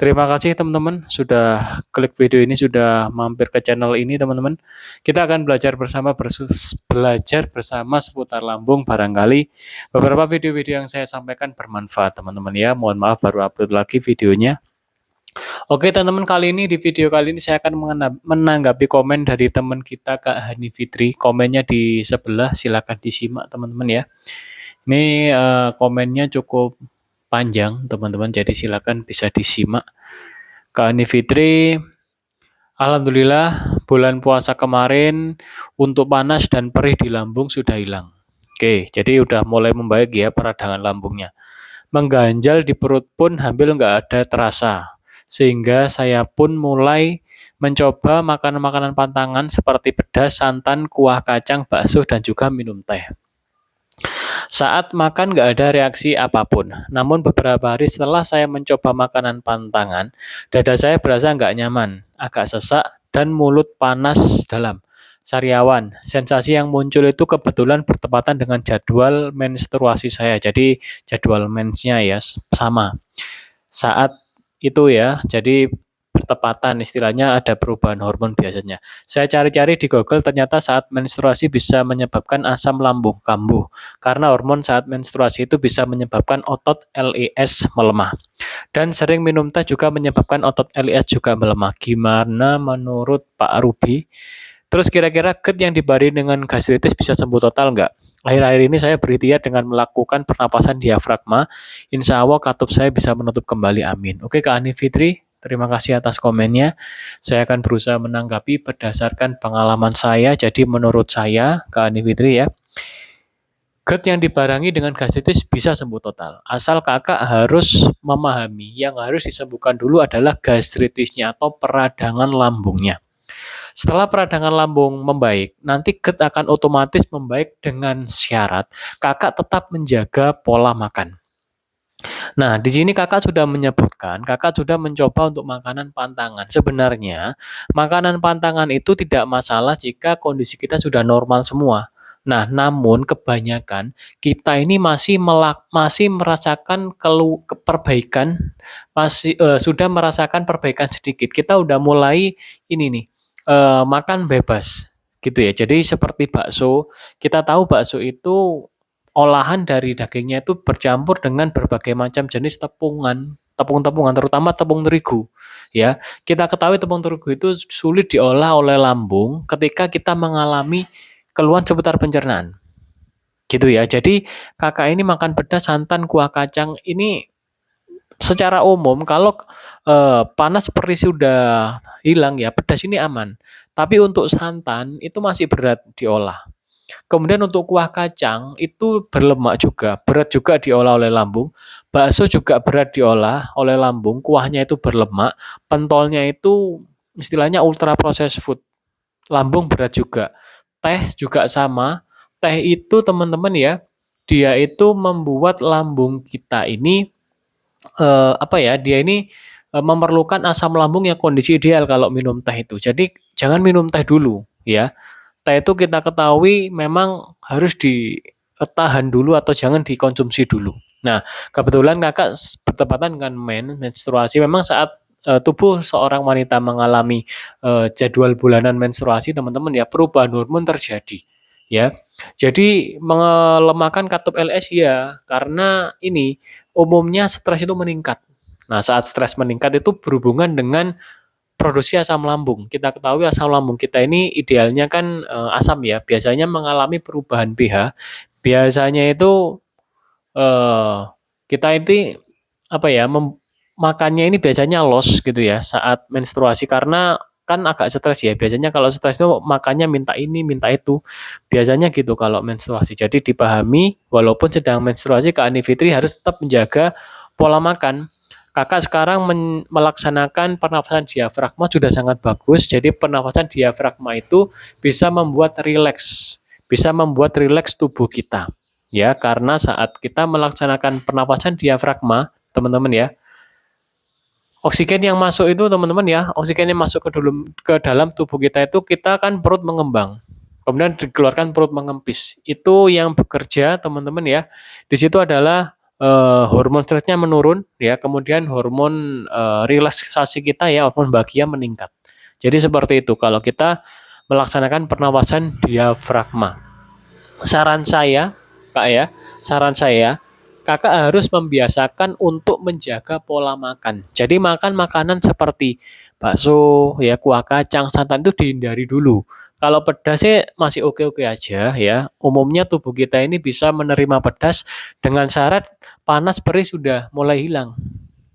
Terima kasih teman-teman sudah klik video ini, sudah mampir ke channel ini teman-teman. Kita akan belajar bersama seputar lambung. Barangkali beberapa video-video yang saya sampaikan bermanfaat teman-teman ya. Mohon maaf baru upload lagi videonya. Oke teman-teman, di video kali ini saya akan menanggapi komen dari teman kita Kak Hani Fitri. Komennya di sebelah, silakan disimak teman-teman ya. Ini komennya cukup panjang teman-teman, jadi silakan bisa disimak. Kak Ani Fitri, alhamdulillah bulan puasa kemarin untuk panas dan perih di lambung sudah hilang. Oke, jadi udah mulai membaik ya peradangan lambungnya. Mengganjal di perut pun hampir nggak ada terasa. Sehingga saya pun mulai mencoba makanan-makanan pantangan seperti pedas, santan, kuah kacang, bakso, dan juga minum teh. Saat makan nggak ada reaksi apapun. Namun beberapa hari setelah saya mencoba makanan pantangan, dada saya berasa nggak nyaman, agak sesak, dan mulut panas dalam. Sariawan, sensasi yang muncul itu kebetulan bertepatan dengan jadwal menstruasi saya. Jadi jadwal mensnya ya sama. Saat itu ya, jadi bertepatan istilahnya ada perubahan hormon biasanya. Saya cari-cari di Google ternyata saat menstruasi bisa menyebabkan asam lambung kambuh karena hormon saat menstruasi itu bisa menyebabkan otot LIS melemah. Dan sering minum teh juga menyebabkan otot LIS juga melemah. Gimana menurut Pak Ruby? Terus kira-kira GERD yang dibarengi dengan gastritis bisa sembuh total nggak? Akhir-akhir ini saya berikhtiar dengan melakukan pernapasan diafragma. Insya Allah katup saya bisa menutup kembali. Amin. Oke Kak Ani Fitri, terima kasih atas komennya. Saya akan berusaha menanggapi berdasarkan pengalaman saya. Jadi menurut saya, Kak Ani Fitri ya, GERD yang dibarengi dengan gastritis bisa sembuh total. Asal kakak harus memahami yang harus disembuhkan dulu adalah gastritisnya atau peradangan lambungnya. Setelah peradangan lambung membaik, nanti GERD akan otomatis membaik dengan syarat kakak tetap menjaga pola makan. Nah, di sini kakak sudah menyebutkan, kakak sudah mencoba untuk makanan pantangan. Sebenarnya, makanan pantangan itu tidak masalah jika kondisi kita sudah normal semua. Nah, namun kebanyakan kita ini masih merasakan perbaikan, sudah merasakan perbaikan sedikit. Kita udah mulai ini nih, makan bebas gitu ya. Jadi seperti bakso, kita tahu bakso itu olahan dari dagingnya itu bercampur dengan berbagai macam jenis tepung-tepungan terutama tepung terigu ya. Kita ketahui tepung terigu itu sulit diolah oleh lambung ketika kita mengalami keluhan seputar pencernaan. Gitu ya. Jadi kakak ini makan pedas, santan, kuah kacang ini secara umum kalau panas perih sudah hilang ya, pedas ini aman. Tapi untuk santan itu masih berat diolah. Kemudian untuk kuah kacang itu berlemak juga, berat juga diolah oleh lambung. Bakso juga berat diolah oleh lambung, kuahnya itu berlemak, pentolnya itu istilahnya ultra processed food. Lambung berat juga. Teh juga sama. Teh itu teman-teman ya, dia itu membuat lambung kita ini dia ini memerlukan asam lambung yang kondisi ideal kalau minum teh itu. Jadi jangan minum teh dulu ya. Teh itu kita ketahui memang harus ditahan dulu atau jangan dikonsumsi dulu. Nah, kebetulan kakak bertepatan dengan menstruasi. Memang saat tubuh seorang wanita mengalami jadwal bulanan menstruasi, teman-teman ya, perubahan hormon terjadi. Ya, jadi melemahkan katup LS ya, karena ini umumnya stres itu meningkat. Nah, saat stres meningkat itu berhubungan dengan produksi asam lambung. Kita ketahui asam lambung kita ini idealnya kan asam ya, biasanya mengalami perubahan pH. Biasanya itu eh, kita ini makannya ini biasanya loss gitu ya saat menstruasi karena kan agak stres ya. Biasanya kalau stres itu makannya minta ini, minta itu. Biasanya gitu kalau menstruasi. Jadi dipahami walaupun sedang menstruasi Kak Ani Fitri harus tetap menjaga pola makan. Kakak sekarang melaksanakan pernafasan diafragma sudah sangat bagus. Jadi pernafasan diafragma itu bisa membuat rileks tubuh kita. Ya, karena saat kita melaksanakan pernafasan diafragma, teman-teman ya, oksigen yang masuk itu teman-teman ya, oksigen yang masuk ke dalam tubuh kita itu kita kan perut mengembang. Kemudian dikeluarkan perut mengempis. Itu yang bekerja teman-teman ya. Di situ adalah hormon stresnya menurun ya, kemudian hormon relaksasi kita ya, hormon bahagia meningkat. Jadi seperti itu kalau kita melaksanakan pernapasan diafragma. Saran saya, Kak ya, saran saya, Kakak harus membiasakan untuk menjaga pola makan. Jadi makan makanan seperti bakso, ya kuah kacang, santan itu dihindari dulu. Kalau pedas sih masih oke-oke aja ya. Umumnya tubuh kita ini bisa menerima pedas dengan syarat panas perih sudah mulai hilang.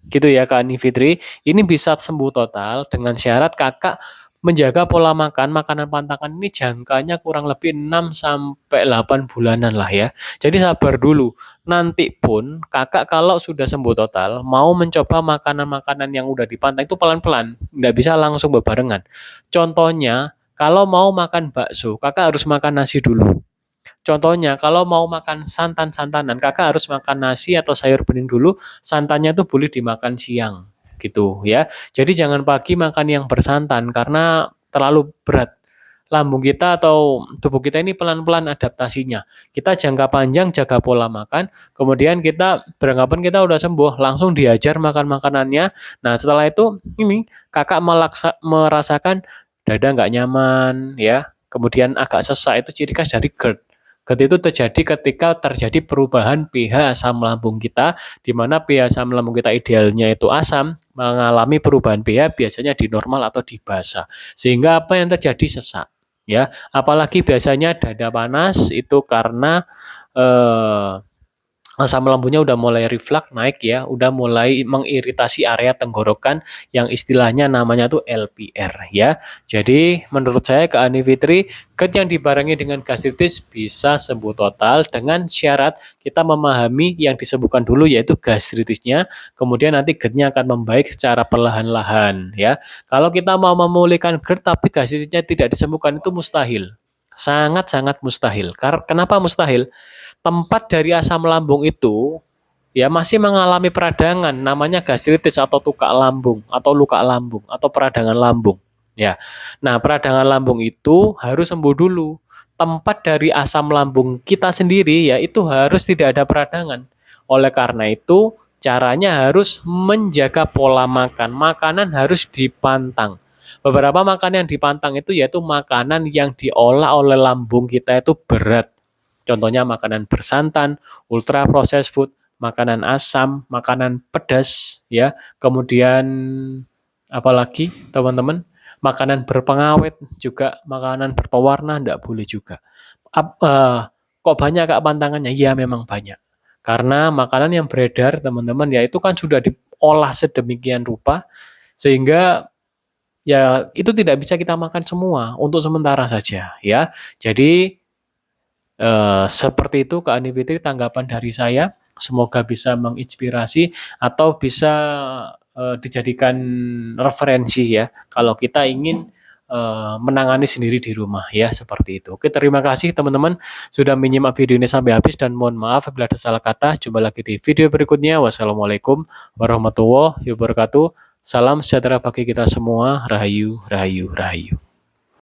Gitu ya Kak Ani Fitri. Ini bisa sembuh total dengan syarat Kakak menjaga pola makan, makanan pantangan ini jangkanya kurang lebih 6 sampai 8 bulanan lah ya. Jadi sabar dulu. Nanti pun Kakak kalau sudah sembuh total, mau mencoba makanan-makanan yang udah dipantang itu pelan-pelan, nggak bisa langsung bebarengan. Contohnya, kalau mau makan bakso, Kakak harus makan nasi dulu. Contohnya, kalau mau makan santan-santanan, Kakak harus makan nasi atau sayur bening dulu, santannya tuh boleh dimakan siang, gitu ya. Jadi jangan pagi makan yang bersantan karena terlalu berat. Lambung kita atau tubuh kita ini pelan-pelan adaptasinya. Kita jangka panjang jaga pola makan, kemudian kita beranggapan kita udah sembuh, langsung diajar makan makanannya. Nah, setelah itu ini Kakak merasakan dada nggak nyaman ya, kemudian agak sesak itu ciri khas dari GERD. GERD itu terjadi ketika terjadi perubahan pH asam lambung kita, di mana pH asam lambung kita idealnya itu asam, mengalami perubahan pH biasanya di normal atau di basa. Sehingga apa yang terjadi sesak. Ya, apalagi biasanya dada panas itu karena eh, asam lambungnya udah mulai reflux naik ya, udah mulai mengiritasi area tenggorokan yang istilahnya namanya tuh LPR ya. Jadi menurut saya ke Ani Fitri, GERD yang dibarengi dengan gastritis bisa sembuh total dengan syarat kita memahami yang disembuhkan dulu yaitu gastritisnya, kemudian nanti GERD-nya akan membaik secara perlahan-lahan ya. Kalau kita mau memulihkan GERD tapi gastritisnya tidak disembuhkan itu mustahil. Sangat-sangat mustahil. Kenapa mustahil? Tempat dari asam lambung itu ya masih mengalami peradangan namanya gastritis atau tukak lambung atau luka lambung atau peradangan lambung ya. Nah, peradangan lambung itu harus sembuh dulu. Tempat dari asam lambung kita sendiri ya itu harus tidak ada peradangan. Oleh karena itu, caranya harus menjaga pola makan. Makanan harus dipantang. Beberapa makanan yang dipantang itu yaitu makanan yang diolah oleh lambung kita itu berat. Contohnya makanan bersantan, ultra processed food, makanan asam, makanan pedas, ya. Kemudian apalagi teman-teman? Makanan berpengawet juga, makanan berpewarna enggak boleh juga. Kok banyak Kak pantangannya? Ya memang banyak. Karena makanan yang beredar teman-teman ya itu kan sudah diolah sedemikian rupa sehingga ya itu tidak bisa kita makan semua untuk sementara saja ya. Jadi seperti itu Kak Ani Fitri tanggapan dari saya. Semoga bisa menginspirasi atau bisa dijadikan referensi ya kalau kita ingin menangani sendiri di rumah ya seperti itu. Oke, terima kasih teman-teman sudah menyimak video ini sampai habis dan mohon maaf apabila ada salah kata. Jumpa lagi di video berikutnya. Wassalamualaikum warahmatullahi wabarakatuh. Salam sejahtera bagi kita semua. Rahayu, rahayu, rahayu.